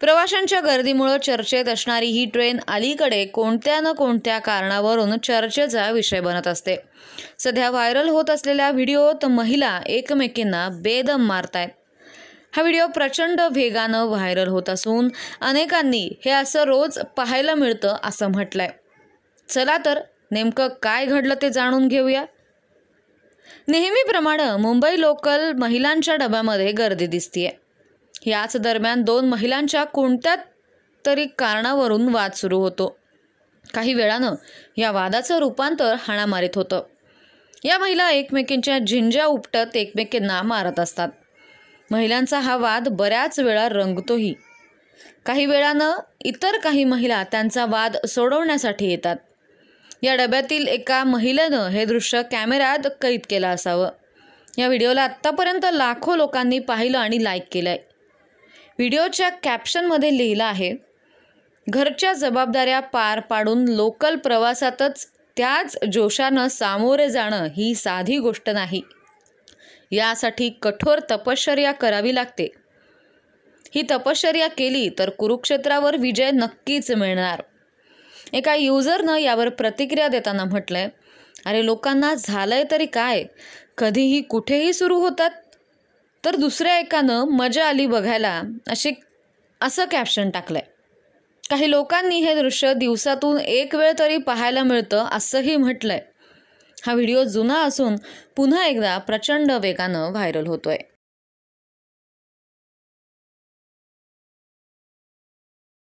प्रवाशांच्या गर्दीमुळे चर्चेत असणारी ही ट्रेन अलीकडे कोणत्या न कोणत्या कारणावरून चर्चेचा विषय बनत असते। सध्या व्हायरल होत असलेल्या व्हिडिओत महिला एकमेकींना बेदम मारतायत। हा व्हिडिओ प्रचंड वेगाने व्हायरल होत असून अनेकांनी हे असं रोज पाहायला मिळतं असं म्हटलंय। चला तर नेमकं काय घडलं ते जाणून घेऊया। नेहमीप्रमाणे मुंबई लोकल महिलांच्या डब्यामध्ये गर्दी दिसतीये। याच दरम्यान दोन महिलांच्या कोणत्या तरी कारणावरून वाद सुरू होतो। काही वेळानं या वादाचं रूपांतर हाणामारीत होतं। या महिला एकमेकींच्या झिंज्या उपटत एकमेकींना मारत असतात। महिलांचा हा वाद बऱ्याच वेळा रंगतोही। काही वेळानं इतर काही महिला त्यांचा वाद सोडवण्यासाठी येतात। या डब्यातील एका महिलेनं हे दृश्य कॅमेऱ्यात कैद केलं असावं। या व्हिडिओला आत्तापर्यंत लाखो लोकांनी पाहिलं आणि लाईक केलंय। व्हिडिओच्या कॅप्शनमध्ये लिहिलं आहे, घरच्या जबाबदाऱ्या पार पाडून लोकल प्रवासातच त्याच जोशानं सामोरे जाणं ही साधी गोष्ट नाही। यासाठी कठोर तपश्चर्या करावी लागते। ही तपश्चर्या केली तर कुरुक्षेत्रावर विजय नक्कीच मिळणार। एका युजरनं यावर प्रतिक्रिया देताना म्हटलंय, अरे लोकांना झालंय तरी काय, कधीही कुठेही सुरू होतात। तर दुसऱ्या एकानं मजा आली बघायला असं कॅप्शन टाकलंय। काही लोकांनी हे दृश्य दिवसातून एक वेळ तरी पाहायला मिळतं असंही म्हटलंय। हा व्हिडिओ जुना असून पुन्हा एकदा प्रचंड वेगानं व्हायरल होतोय।